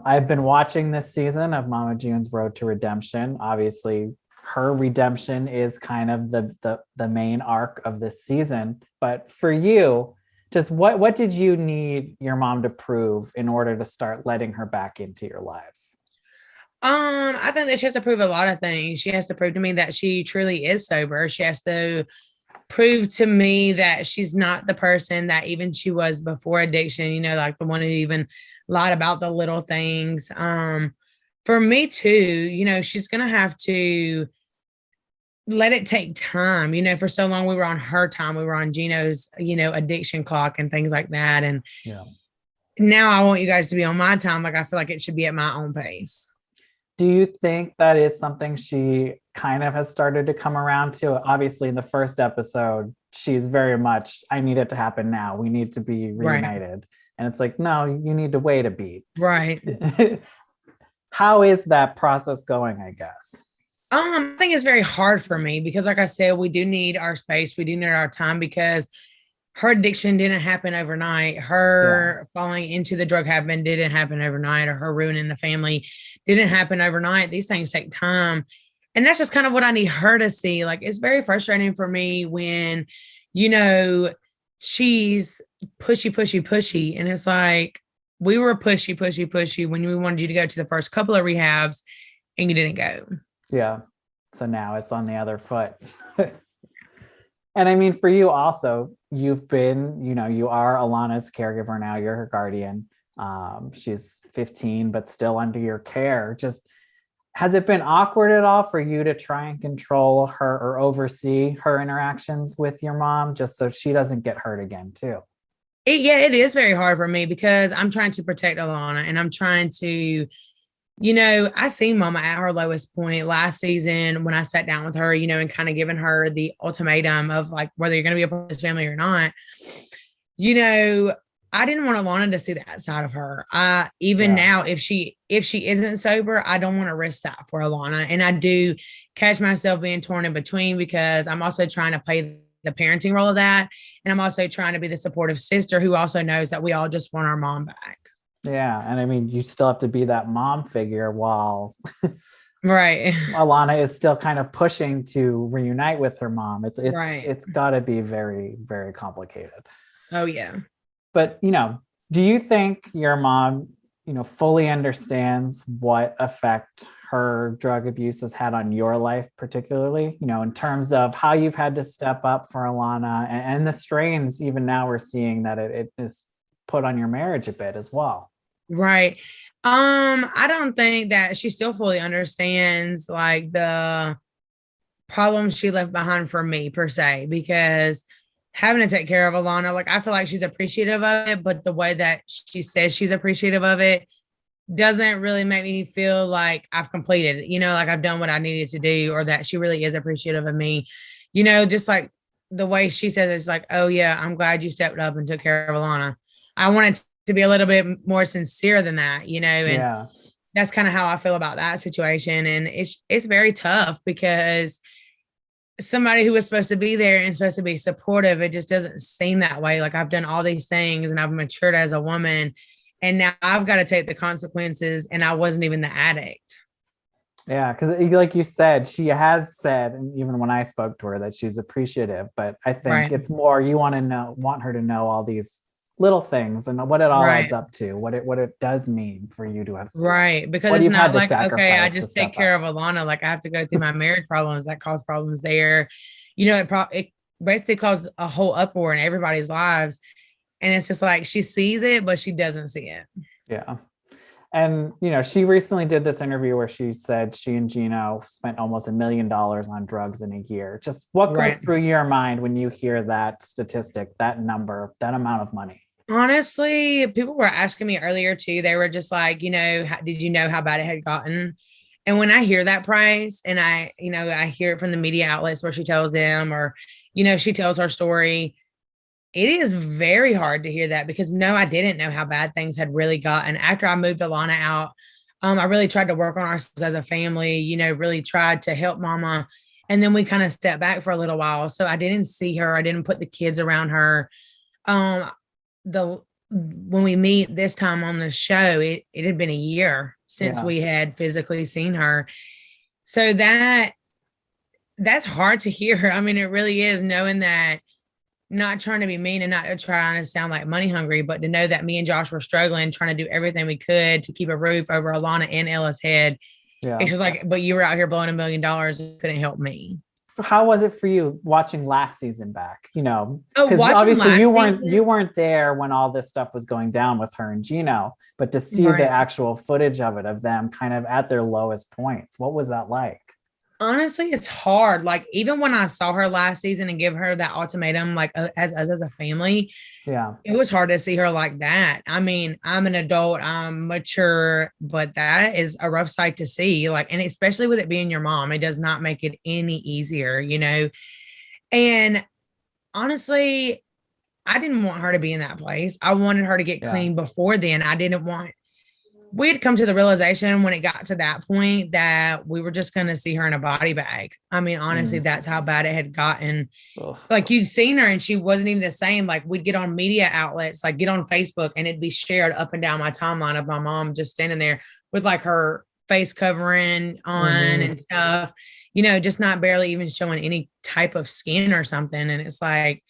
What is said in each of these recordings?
I've been watching this season of Mama June's Road to Redemption. Obviously, her redemption is kind of the main arc of this season. But for you, just what did you need your mom to prove in order to start letting her back into your lives? I think that she has to prove a lot of things. She has to prove to me that she truly is sober. She has to prove to me that she's not the person that even she was before addiction, like the one who even lied about the little things. For me too, she's gonna have to let it take time. For so long we were on her time, we were on Geno's, addiction clock and things like that. And Yeah. now I want you guys to be on my time. Like I feel like it should be at my own pace. Do you think that is something she kind of has started to come around to? Obviously, in the first episode, she's very much, I need it to happen now. We need to be reunited. Right. And it's like, no, you need to wait a beat. Right. How is that process going, I guess? I think it's very hard for me because, like I said, we do need our space. We do need our time because her addiction didn't happen overnight. Her falling into the drug habit didn't happen overnight, or her ruining the family didn't happen overnight. These things take time. And that's just kind of what I need her to see. Like, it's very frustrating for me when, she's pushy. And it's like, we were pushy when we wanted you to go to the first couple of rehabs and you didn't go. Yeah. So now it's on the other foot. And I mean, for you also, you've been, you are Alana's caregiver now. You're her guardian. She's 15, but still under your care. Just, has it been awkward at all for you to try and control her or oversee her interactions with your mom, just so she doesn't get hurt again too? It is very hard for me because I'm trying to protect Alana and I'm trying to, I seen Mama at her lowest point last season when I sat down with her, and kind of giving her the ultimatum of like whether you're going to be a part of this family or not. I didn't want Alana to see that side of her. Even now, if she isn't sober, I don't want to risk that for Alana. And I do catch myself being torn in between because I'm also trying to play the parenting role of that. And I'm also trying to be the supportive sister who also knows that we all just want our mom back. Yeah. And I mean, you still have to be that mom figure while right. Alana is still kind of pushing to reunite with her mom. It's got to be very, very complicated. Oh, yeah. But, do you think your mom, fully understands what effect her drug abuse has had on your life, particularly, in terms of how you've had to step up for Alana and the strains, even now we're seeing that it is put on your marriage a bit as well. Right. I don't think that she still fully understands like the problems she left behind for me per se, because having to take care of Alana, like I feel like she's appreciative of it, but the way that she says she's appreciative of it doesn't really make me feel like I've completed, like I've done what I needed to do, or that she really is appreciative of me, just like the way she says it's like, oh yeah, I'm glad you stepped up and took care of Alana. I wanted to be a little bit more sincere than that, and that's kind of how I feel about that situation. And it's very tough because somebody who was supposed to be there and supposed to be supportive, it just doesn't seem that way. Like I've done all these things and I've matured as a woman, and now I've got to take the consequences, and I wasn't even the addict. Yeah, because like you said, she has said, and even when I spoke to her, that she's appreciative, but I think it's more you want her to know all these little things and what it all adds up to, what it does mean for you to have because it's not like, okay, I just take care of Alana, like I have to go through my marriage problems that cause problems there, it basically caused a whole uproar in everybody's lives, and it's just like she sees it but she doesn't see it. And she recently did this interview where she said she and Geno spent almost $1 million on drugs in a year. Just what goes through your mind when you hear that statistic, that number, that amount of money? Honestly, people were asking me earlier too. They were just like, did you know how bad it had gotten? And when I hear that price and I hear it from the media outlets where she tells them, or, she tells her story, it is very hard to hear that because no, I didn't know how bad things had really gotten. After I moved Alana out, I really tried to work on ourselves as a family, really tried to help Mama. And then we kind of stepped back for a little while. So I didn't see her. I didn't put the kids around her. The when we meet this time on the show, it had been a year since Yeah. we had physically seen her. So that's hard to hear. I mean, it really is, knowing that, not trying to be mean and not trying to sound like money hungry, but to know that me and Josh were struggling, trying to do everything we could to keep a roof over Alana and Ella's head. Yeah. It's just like, but you were out here blowing $1 million and couldn't help me. How was it for you watching last season back? You know, Oh, because watching obviously last you season? weren't there when all this stuff was going down with her and Geno, but to see the Right. actual footage of it, of them kind of at their lowest points, what was that like? Honestly, it's hard. Like, even when I saw her last season and give her that ultimatum, like, as us as a family, Yeah. it was hard to see her like that. I mean, I'm an adult, I'm mature, but that is a rough sight to see. Like, and especially with it being your mom, it does not make it any easier, you know? And honestly, I didn't want her to be in that place. I wanted her to get Yeah. clean before then. I didn't want, we had come to the realization when it got to that point that we were just going to see her in a body bag. I mean, honestly, that's how bad it had gotten. Ugh. Like, you'd seen her and she wasn't even the same. Like, we'd get on media outlets, like get on Facebook, and it'd be shared up and down my timeline of my mom just standing there with like her face covering on and stuff, you know, just not barely even showing any type of skin or something. And it's like,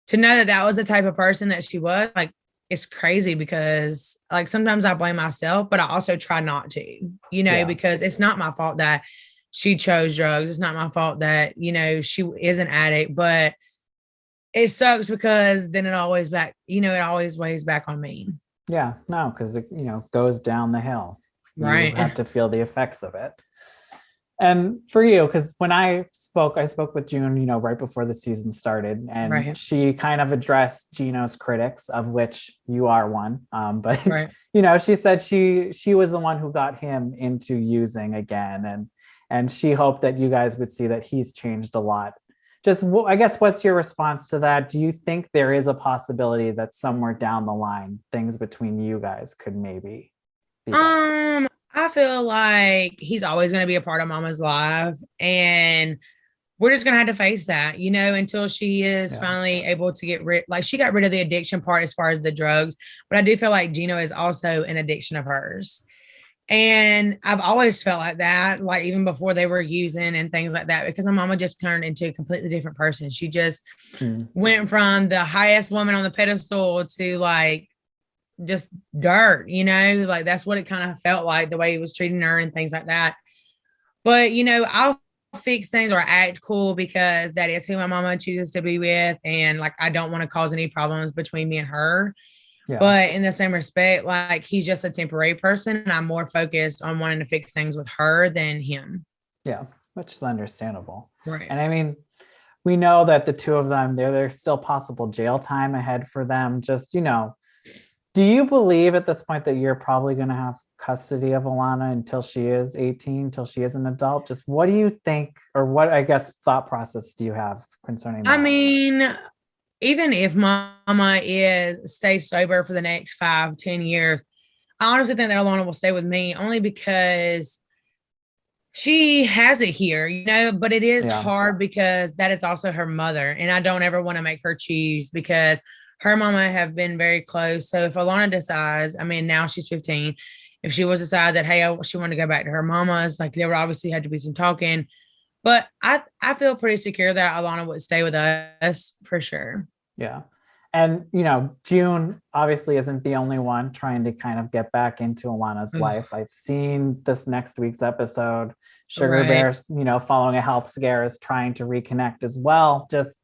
to know that that was the type of person that she was, like, it's crazy, because like sometimes I blame myself, but I also try not to, you know, Yeah. because it's not my fault that she chose drugs. It's not my fault that, you know, she is an addict, but it sucks because then it always weighs back on me. Yeah, no, because it, you know, goes down the hill. Right. You have to feel the effects of it. And for you, because when I spoke with June, you know, right before the season started, and Right. she kind of addressed Geno's critics, of which you are one. But Right. you know, she said she was the one who got him into using again, and she hoped that you guys would see that he's changed a lot. Just, I guess, what's your response to that? Do you think there is a possibility that somewhere down the line, things between you guys could maybe be better? I feel like he's always going to be a part of mama's life, and we're just going to have to face that, you know, until she is finally able to get rid, like, she got rid of the addiction part as far as the drugs, but I do feel like Geno is also an addiction of hers. And I've always felt like that, like even before they were using and things like that, because my mama just turned into a completely different person. She just went from the highest woman on the pedestal to like just dirt, you know, like that's what it kind of felt like, the way he was treating her and things like that. But, you know, I'll fix things or act cool because that is who my mama chooses to be with. And like, I don't want to cause any problems between me and her. Yeah. But in the same respect, like, he's just a temporary person, and I'm more focused on wanting to fix things with her than him. Yeah, which is understandable. Right. And I mean, we know that the two of them, there's still possible jail time ahead for them. Just, you know, do you believe at this point that you're probably going to have custody of Alana until she is 18, till she is an adult? Just what do you think, or what, I guess, thought process do you have concerning that? I mean, even if mama stays sober for the next 5-10 years, I honestly think that Alana will stay with me, only because she has it here, you know, but it is hard because that is also her mother. And I don't ever want to make her choose, because her mama have been very close. So if Alana decides, I mean, now she's 15, if she was to decide that, hey, she wanted to go back to her mama's, like, there would obviously have to be some talking. But I feel pretty secure that Alana would stay with us for sure. Yeah. And, you know, June obviously isn't the only one trying to kind of get back into Alana's life. I've seen this next week's episode. Sugar Bear, you know, following a health scare, is trying to reconnect as well. Just,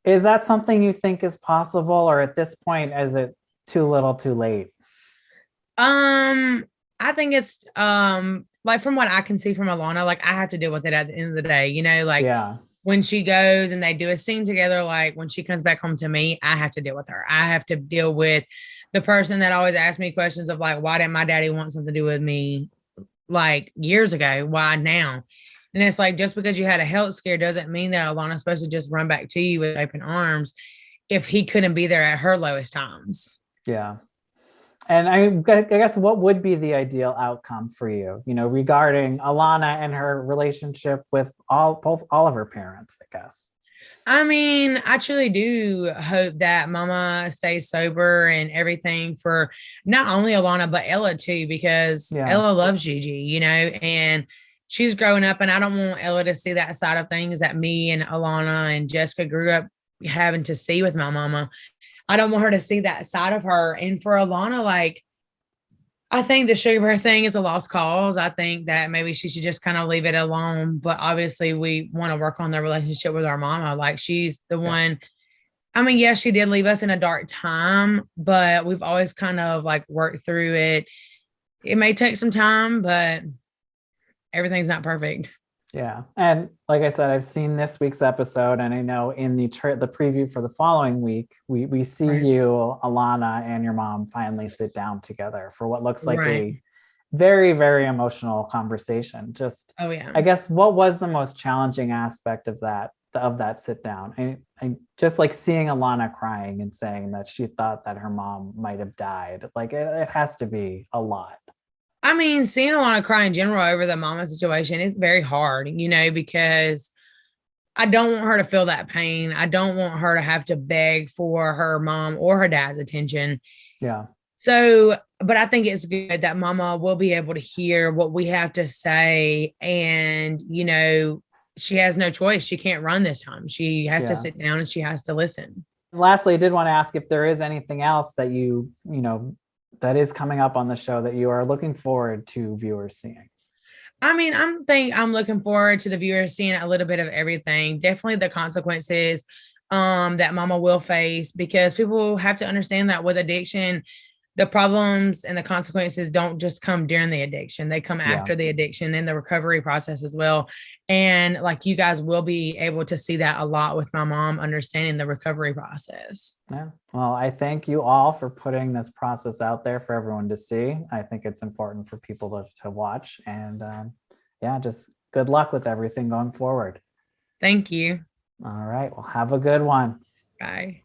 is that something you think is possible, or at this point, is it too little too late? I think it's like, from what I can see from Alana, like, I have to deal with it at the end of the day, you know, like when she goes and they do a scene together, like when she comes back home to me, I have to deal with her. I have to deal with the person that always asks me questions of like, why didn't my daddy want something to do with me like years ago? Why now? And it's like, just because you had a health scare doesn't mean that Alana's supposed to just run back to you with open arms if he couldn't be there at her lowest times. Yeah. And I guess what would be the ideal outcome for you, you know, regarding Alana and her relationship with all of her parents, I guess? I mean, I truly do hope that Mama stays sober and everything for not only Alana, but Ella too, because Yeah. Ella loves Gigi, and she's growing up, and I don't want Ella to see that side of things that me and Alana and Jessica grew up having to see with my mama. I don't want her to see that side of her. And for Alana, like, I think the Sugar Bear thing is a lost cause. I think that maybe she should just kind of leave it alone. But obviously, we want to work on the relationship with our mama. Like, she's the Yeah. one. I mean, yes, she did leave us in a dark time, but we've always kind of like worked through it. It may take some time, but everything's not perfect. Yeah. And like I said, I've seen this week's episode, and I know in the preview for the following week, we see Right. you, Alana, and your mom finally sit down together for what looks like Right. a very, very emotional conversation. Just, Oh, yeah. I guess, what was the most challenging aspect of that sit down? And just like seeing Alana crying and saying that she thought that her mom might have died. Like it has to be a lot. I mean, seeing Alana cry in general over the mama situation is very hard, because I don't want her to feel that pain. I don't want her to have to beg for her mom or her dad's attention. Yeah. So, but I think it's good that mama will be able to hear what we have to say. And, she has no choice. She can't run this time. She has to Yeah. sit down and she has to listen. Lastly, I did want to ask if there is anything else that that is coming up on the show that you are looking forward to viewers seeing. I mean, I'm looking forward to the viewers seeing a little bit of everything. Definitely the consequences that mama will face, because people have to understand that with addiction, the problems and the consequences don't just come during the addiction. They come Yeah. after the addiction and the recovery process as well. And like, you guys will be able to see that a lot with my mom understanding the recovery process. Yeah. Well, I thank you all for putting this process out there for everyone to see. I think it's important for people to watch. And yeah, just good luck with everything going forward. Thank you. All right. Well, have a good one. Bye.